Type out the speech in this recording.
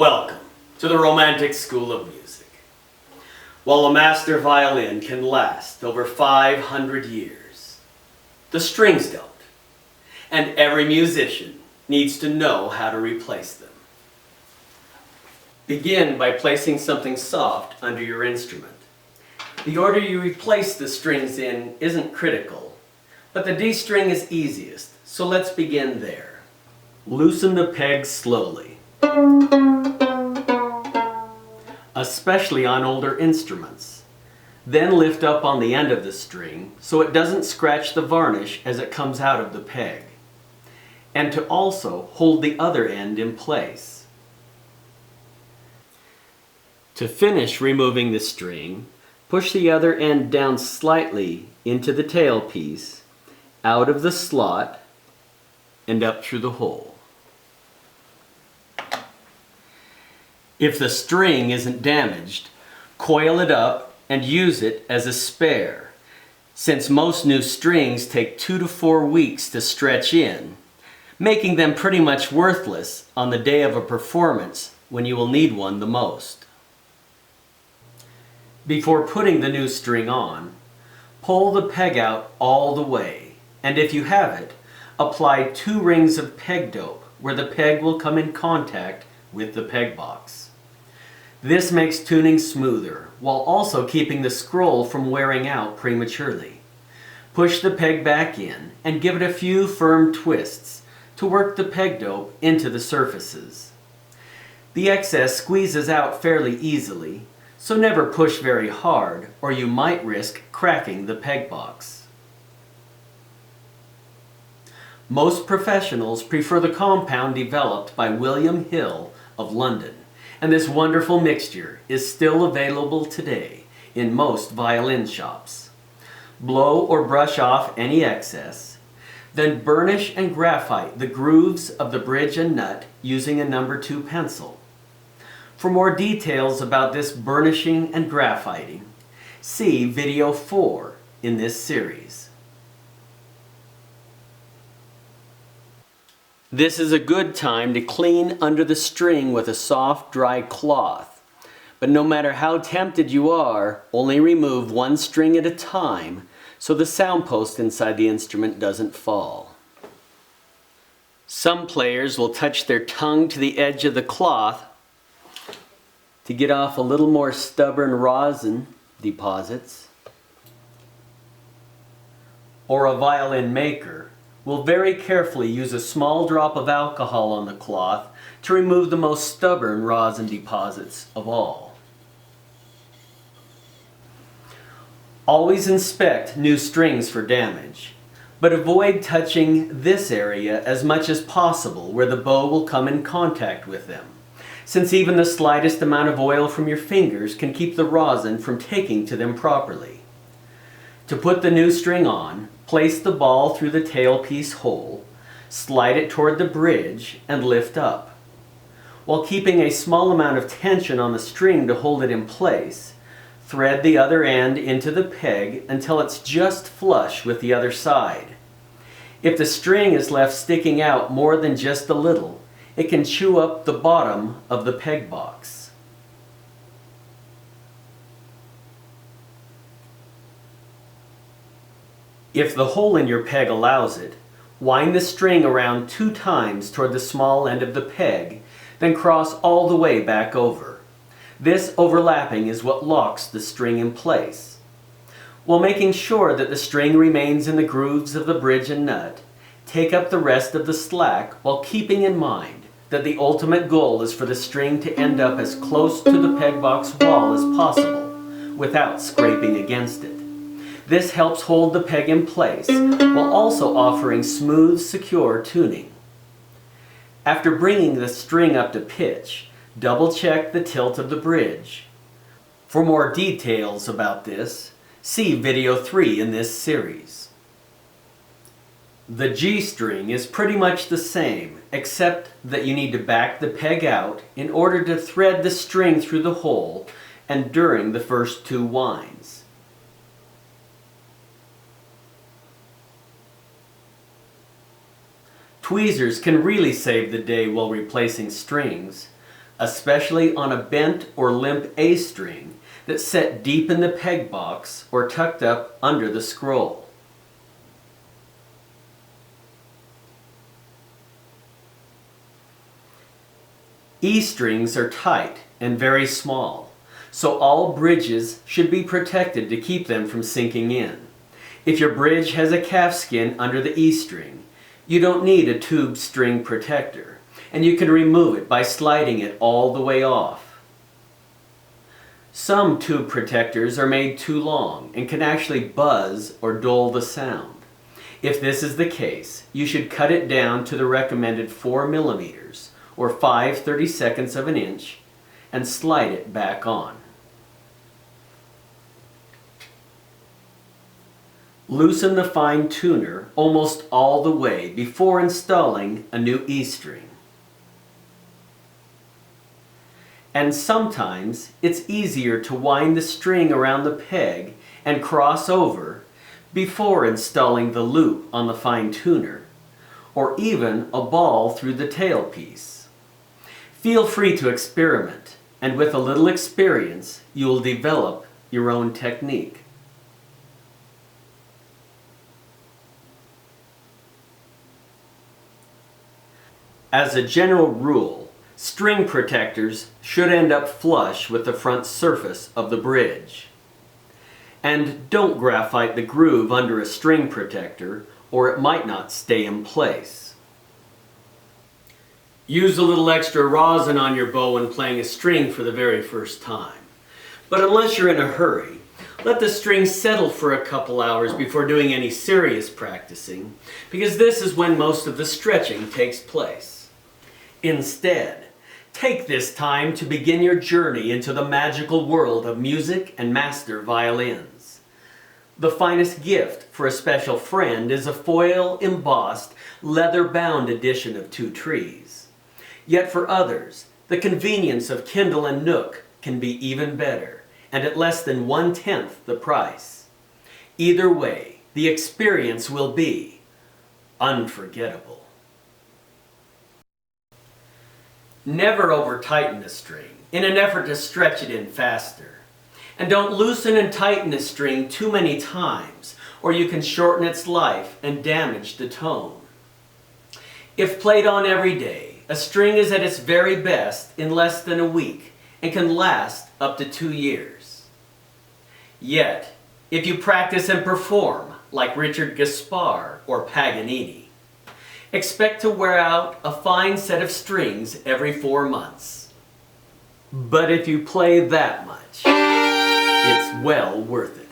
Welcome to the Romantic School of Music. While a master violin can last over 500 years, the strings don't, and every musician needs to know how to replace them. Begin by placing something soft under your instrument. The order you replace the strings in isn't critical, but the D string is easiest, so let's begin there. Loosen the pegs slowly, especially on older instruments. Then lift up on the end of the string so it doesn't scratch the varnish as it comes out of the peg, and to also hold the other end in place. To finish removing the string, push the other end down slightly into the tailpiece, out of the slot, and up through the hole. If the string isn't damaged, coil it up and use it as a spare, since most new strings take 2 to 4 weeks to stretch in, making them pretty much worthless on the day of a performance when you will need one the most. Before putting the new string on, pull the peg out all the way, and if you have it, apply 2 rings of peg dope where the peg will come in contact with the peg box. This makes tuning smoother, while also keeping the scroll from wearing out prematurely. Push the peg back in and give it a few firm twists to work the peg dope into the surfaces. The excess squeezes out fairly easily, so never push very hard or you might risk cracking the peg box. Most professionals prefer the compound developed by William Hill of London, and this wonderful mixture is still available today in most violin shops. Blow or brush off any excess, then burnish and graphite the grooves of the bridge and nut using a No. 2 pencil. For more details about this burnishing and graphiting, see video 4 in this series. This is a good time to clean under the string with a soft, dry cloth. But no matter how tempted you are, only remove 1 string at a time so the sound post inside the instrument doesn't fall. Some players will touch their tongue to the edge of the cloth to get off a little more stubborn rosin deposits. Or a violin maker will very carefully use a small drop of alcohol on the cloth to remove the most stubborn rosin deposits of all. Always inspect new strings for damage, but avoid touching this area as much as possible where the bow will come in contact with them, since even the slightest amount of oil from your fingers can keep the rosin from taking to them properly. To put the new string on, place the ball through the tailpiece hole, slide it toward the bridge, and lift up. While keeping a small amount of tension on the string to hold it in place, thread the other end into the peg until it's just flush with the other side. If the string is left sticking out more than just a little, it can chew up the bottom of the peg box. If the hole in your peg allows it, wind the string around 2 times toward the small end of the peg, then cross all the way back over. This overlapping is what locks the string in place. While making sure that the string remains in the grooves of the bridge and nut, take up the rest of the slack while keeping in mind that the ultimate goal is for the string to end up as close to the peg box wall as possible without scraping against it. This helps hold the peg in place while also offering smooth, secure tuning. After bringing the string up to pitch, double check the tilt of the bridge. For more details about this, see video 3 in this series. The G string is pretty much the same, except that you need to back the peg out in order to thread the string through the hole and during the first 2 winds. Tweezers can really save the day while replacing strings. especially on a bent or limp A string that's set deep in the peg box or tucked up under the scroll. E strings are tight and very small, so all bridges should be protected to keep them from sinking in. If your bridge has a calfskin under the E string, you don't need a tube string protector, and you can remove it by sliding it all the way off. Some tube protectors are made too long and can actually buzz or dull the sound. If this is the case, you should cut it down to the recommended 4 millimeters, or 5/32 of an inch, and slide it back on. Loosen the fine tuner almost all the way before installing a new E string. And sometimes it's easier to wind the string around the peg and cross over before installing the loop on the fine tuner, or even a ball through the tailpiece. Feel free to experiment, and with a little experience, you will develop your own technique. As a general rule, string protectors should end up flush with the front surface of the bridge. And don't graphite the groove under a string protector, or it might not stay in place. Use a little extra rosin on your bow when playing a string for the very first time. But unless you're in a hurry, let the string settle for a couple hours before doing any serious practicing, because this is when most of the stretching takes place. Instead, take this time to begin your journey into the magical world of music and master violins. The finest gift for a special friend is a foil embossed leather-bound edition of Two Trees. Yet for others, the convenience of Kindle and Nook can be even better, and at less than 1/10 the price. Either way, the experience will be unforgettable. Never over-tighten a string in an effort to stretch it in faster. And don't loosen and tighten a string too many times, or you can shorten its life and damage the tone. If played on every day, a string is at its very best in less than a week and can last up to 2 years. Yet, if you practice and perform like Richard Gaspar or Paganini, expect to wear out a fine set of strings every 4 months. But if you play that much, it's well worth it.